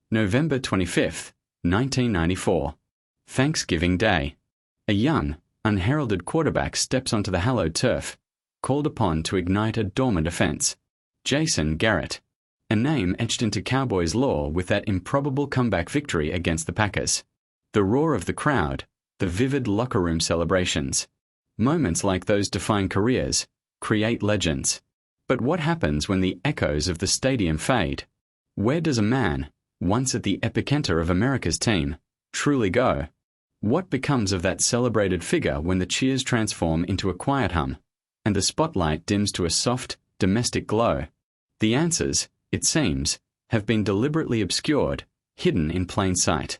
November 25, 1994. Thanksgiving Day. A young, unheralded quarterback steps onto the hallowed turf, called upon to ignite a dormant offense. Jason Garrett. A name etched into Cowboys lore with that improbable comeback victory against the Packers. The roar of the crowd, the vivid locker room celebrations. Moments like those define careers, create legends. But what happens when the echoes of the stadium fade? Where does a man, once at the epicenter of America's team, truly go? What becomes of that celebrated figure when the cheers transform into a quiet hum, and the spotlight dims to a soft, domestic glow? The answers, it seems, have been deliberately obscured, hidden in plain sight.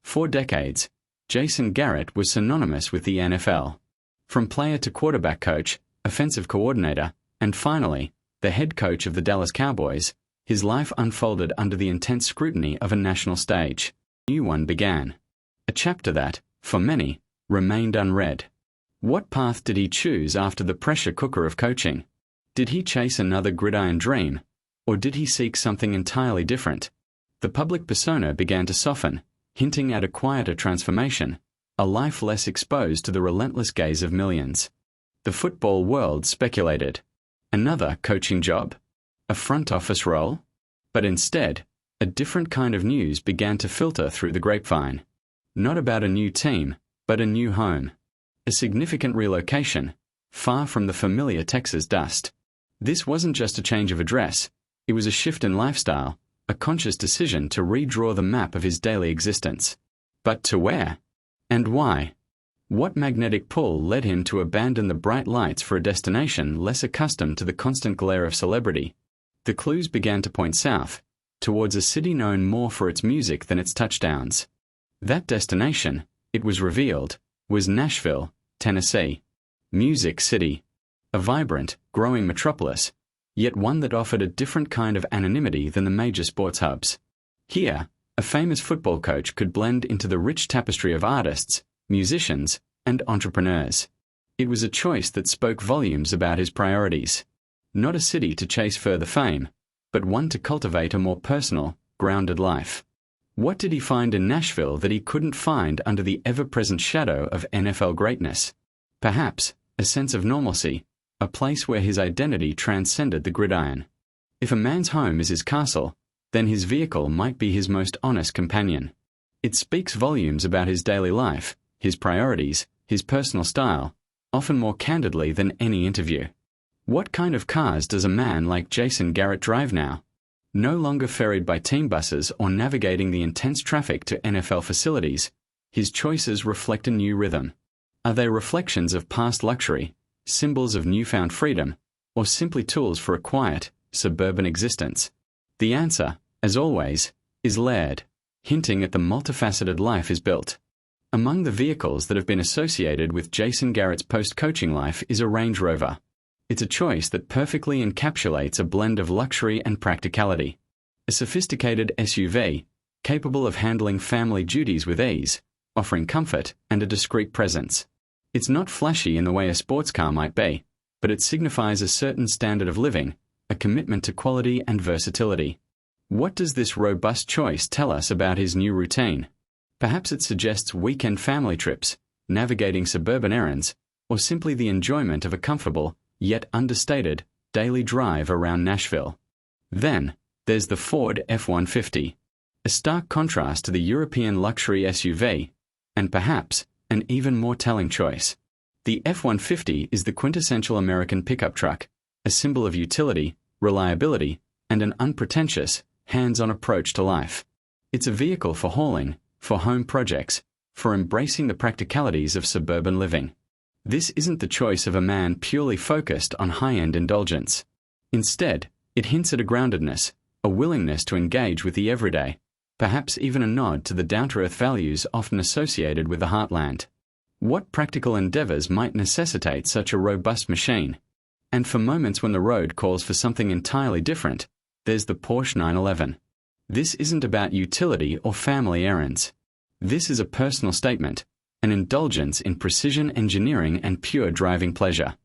For decades, Jason Garrett was synonymous with the NFL. From player to quarterback coach, offensive coordinator, and finally, the head coach of the Dallas Cowboys, his life unfolded under the intense scrutiny of a national stage. A new one began. A chapter that, for many, remained unread. What path did he choose after the pressure cooker of coaching? Did he chase another gridiron dream, or did he seek something entirely different? The public persona began to soften, hinting at a quieter transformation, a life less exposed to the relentless gaze of millions. The football world speculated. Another coaching job? A front office role? But instead, a different kind of news began to filter through the grapevine. Not about a new team, but a new home. A significant relocation, far from the familiar Texas dust. This wasn't just a change of address, it was a shift in lifestyle, a conscious decision to redraw the map of his daily existence. But to where? And why? What magnetic pull led him to abandon the bright lights for a destination less accustomed to the constant glare of celebrity? The clues began to point south, towards a city known more for its music than its touchdowns. That destination, it was revealed, was Nashville, Tennessee. Music City. A vibrant, growing metropolis, yet one that offered a different kind of anonymity than the major sports hubs. Here, a famous football coach could blend into the rich tapestry of artists, musicians, and entrepreneurs. It was a choice that spoke volumes about his priorities. Not a city to chase further fame, but one to cultivate a more personal, grounded life. What did he find in Nashville that he couldn't find under the ever-present shadow of NFL greatness? Perhaps a sense of normalcy, a place where his identity transcended the gridiron. If a man's home is his castle, then his vehicle might be his most honest companion. It speaks volumes about his daily life, his priorities, his personal style, often more candidly than any interview. What kind of cars does a man like Jason Garrett drive now? No longer ferried by team buses or navigating the intense traffic to NFL facilities, his choices reflect a new rhythm. Are they reflections of past luxury, symbols of newfound freedom, or simply tools for a quiet, suburban existence? The answer, as always, is layered, hinting at the multifaceted life he's built. Among the vehicles that have been associated with Jason Garrett's post-coaching life is a Range Rover. It's a choice that perfectly encapsulates a blend of luxury and practicality. A sophisticated SUV, capable of handling family duties with ease, offering comfort and a discreet presence. It's not flashy in the way a sports car might be, but it signifies a certain standard of living, a commitment to quality and versatility. What does this robust choice tell us about his new routine? Perhaps it suggests weekend family trips, navigating suburban errands, or simply the enjoyment of a comfortable, yet understated, daily drive around Nashville. Then, there's the Ford F-150, a stark contrast to the European luxury SUV, and perhaps an even more telling choice. The F-150 is the quintessential American pickup truck, a symbol of utility, reliability, and an unpretentious, hands-on approach to life. It's a vehicle for hauling, for home projects, for embracing the practicalities of suburban living. This isn't the choice of a man purely focused on high-end indulgence. Instead, it hints at a groundedness, a willingness to engage with the everyday, perhaps even a nod to the down-to-earth values often associated with the heartland. What practical endeavors might necessitate such a robust machine? And for moments when the road calls for something entirely different, there's the Porsche 911. This isn't about utility or family errands. This is a personal statement, an indulgence in precision engineering and pure driving pleasure.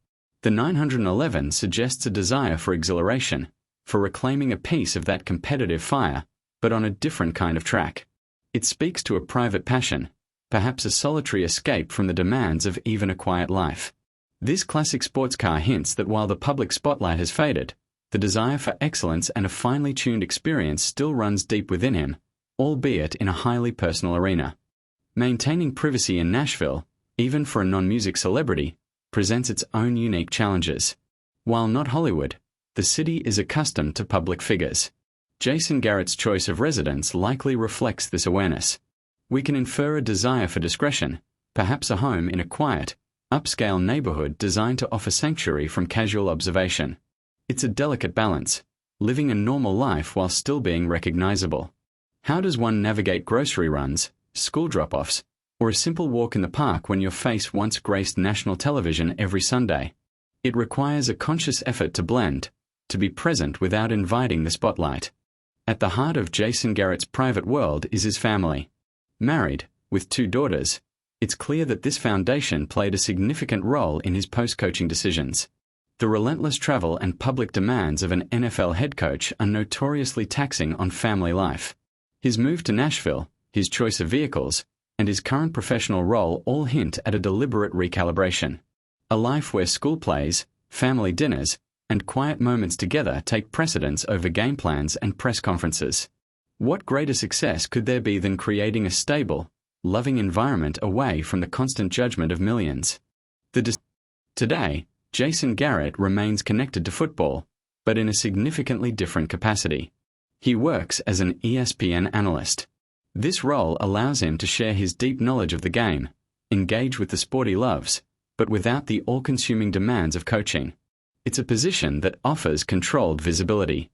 The 911 suggests a desire for exhilaration, for reclaiming a piece of that competitive fire, but on a different kind of track. It speaks to a private passion, perhaps a solitary escape from the demands of even a quiet life. This classic sports car hints that while the public spotlight has faded, the desire for excellence and a finely tuned experience still runs deep within him, albeit in a highly personal arena. Maintaining privacy in Nashville, even for a non-music celebrity, presents its own unique challenges. While not Hollywood, the city is accustomed to public figures. Jason Garrett's choice of residence likely reflects this awareness. We can infer a desire for discretion, perhaps a home in a quiet, upscale neighborhood designed to offer sanctuary from casual observation. It's a delicate balance, living a normal life while still being recognizable. How does one navigate grocery runs, school drop-offs, or a simple walk in the park when your face once graced national television every Sunday? It requires a conscious effort to blend, to be present without inviting the spotlight. At the heart of Jason Garrett's private world is his family. Married, with 2 daughters, it's clear that this foundation played a significant role in his post-coaching decisions. The relentless travel and public demands of an NFL head coach are notoriously taxing on family life. His move to Nashville, his choice of vehicles, and his current professional role all hint at a deliberate recalibration. A life where school plays, family dinners, and quiet moments together take precedence over game plans and press conferences. What greater success could there be than creating a stable, loving environment away from the constant judgment of millions? Today, Jason Garrett remains connected to football, but in a significantly different capacity. He works as an ESPN analyst. This role allows him to share his deep knowledge of the game, engage with the sport he loves, but without the all-consuming demands of coaching. It's a position that offers controlled visibility.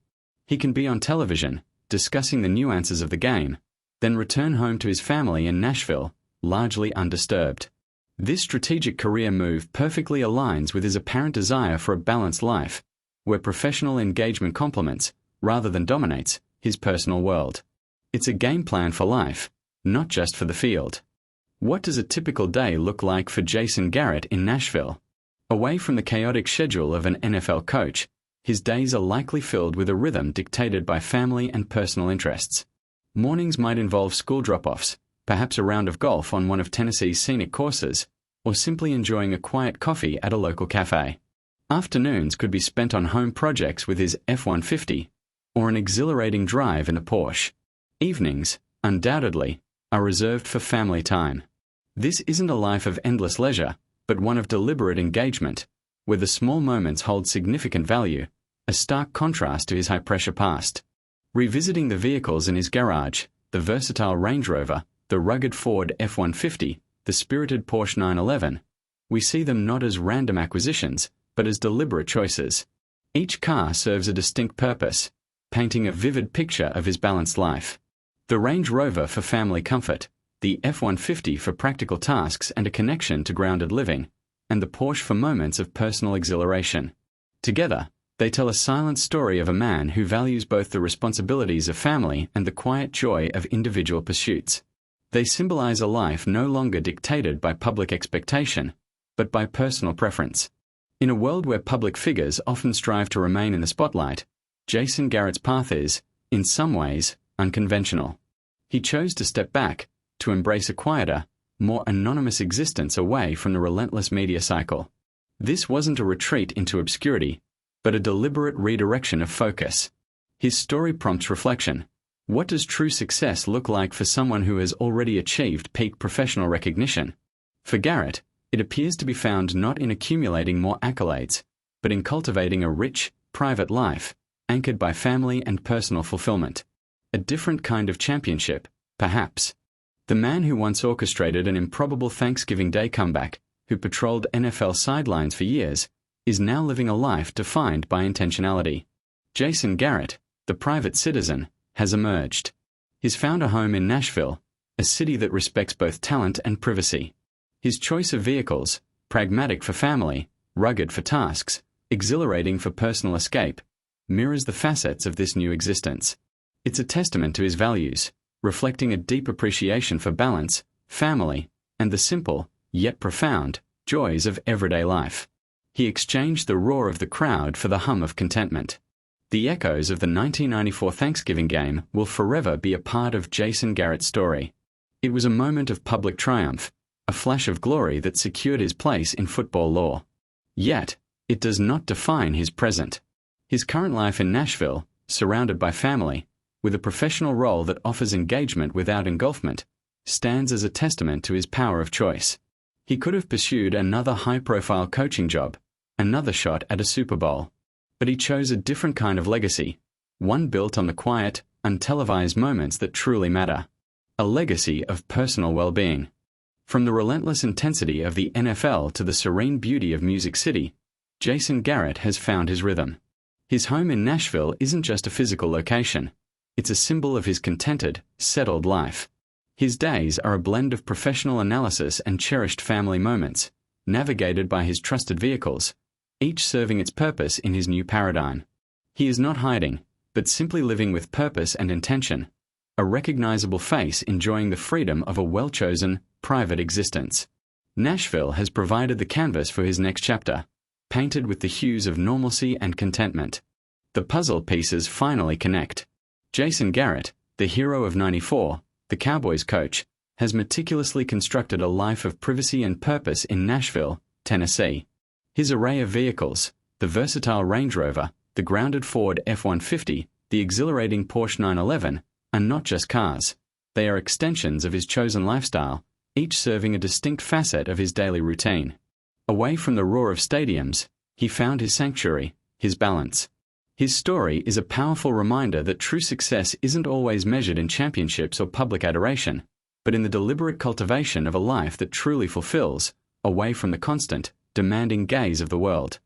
He can be on television, discussing the nuances of the game, then return home to his family in Nashville, largely undisturbed. This strategic career move perfectly aligns with his apparent desire for a balanced life, where professional engagement complements, rather than dominates, his personal world. It's a game plan for life, not just for the field. What does a typical day look like for Jason Garrett in Nashville? Away from the chaotic schedule of an NFL coach, his days are likely filled with a rhythm dictated by family and personal interests. Mornings might involve school drop-offs, perhaps a round of golf on one of Tennessee's scenic courses, or simply enjoying a quiet coffee at a local cafe. Afternoons could be spent on home projects with his F-150, or an exhilarating drive in a Porsche. Evenings, undoubtedly, are reserved for family time. This isn't a life of endless leisure, but one of deliberate engagement, where the small moments hold significant value, a stark contrast to his high-pressure past. Revisiting the vehicles in his garage, the versatile Range Rover, the rugged Ford F-150, the spirited Porsche 911, we see them not as random acquisitions, but as deliberate choices. Each car serves a distinct purpose, painting a vivid picture of his balanced life. The Range Rover for family comfort, the F-150 for practical tasks and a connection to grounded living, and the Porsche for moments of personal exhilaration. Together, they tell a silent story of a man who values both the responsibilities of family and the quiet joy of individual pursuits. They symbolize a life no longer dictated by public expectation, but by personal preference. In a world where public figures often strive to remain in the spotlight, Jason Garrett's path is, in some ways, unconventional. He chose to step back, to embrace a quieter, more anonymous existence away from the relentless media cycle. This wasn't a retreat into obscurity, but a deliberate redirection of focus. His story prompts reflection. What does true success look like for someone who has already achieved peak professional recognition? For Garrett, it appears to be found not in accumulating more accolades, but in cultivating a rich, private life, anchored by family and personal fulfillment. A different kind of championship, perhaps. The man who once orchestrated an improbable Thanksgiving Day comeback, who patrolled NFL sidelines for years, is now living a life defined by intentionality. Jason Garrett, the private citizen, has emerged. He's found a home in Nashville, a city that respects both talent and privacy. His choice of vehicles, pragmatic for family, rugged for tasks, exhilarating for personal escape, mirrors the facets of this new existence. It's a testament to his values, reflecting a deep appreciation for balance, family, and the simple, yet profound, joys of everyday life. He exchanged the roar of the crowd for the hum of contentment. The echoes of the 1994 Thanksgiving game will forever be a part of Jason Garrett's story. It was a moment of public triumph, a flash of glory that secured his place in football lore. Yet, it does not define his present. His current life in Nashville, surrounded by family, with a professional role that offers engagement without engulfment, stands as a testament to his power of choice. He could have pursued another high-profile coaching job, another shot at a Super Bowl. But he chose a different kind of legacy, one built on the quiet, untelevised moments that truly matter. A legacy of personal well-being. From the relentless intensity of the NFL to the serene beauty of Music City, Jason Garrett has found his rhythm. His home in Nashville isn't just a physical location. It's a symbol of his contented, settled life. His days are a blend of professional analysis and cherished family moments, navigated by his trusted vehicles, each serving its purpose in his new paradigm. He is not hiding, but simply living with purpose and intention, a recognizable face enjoying the freedom of a well-chosen, private existence. Nashville has provided the canvas for his next chapter, painted with the hues of normalcy and contentment. The puzzle pieces finally connect. Jason Garrett, the hero of '94, the Cowboys coach, has meticulously constructed a life of privacy and purpose in Nashville, Tennessee. His array of vehicles, the versatile Range Rover, the grounded Ford F-150, the exhilarating Porsche 911, are not just cars. They are extensions of his chosen lifestyle, each serving a distinct facet of his daily routine. Away from the roar of stadiums, he found his sanctuary, his balance. His story is a powerful reminder that true success isn't always measured in championships or public adoration, but in the deliberate cultivation of a life that truly fulfills, away from the constant, demanding gaze of the world.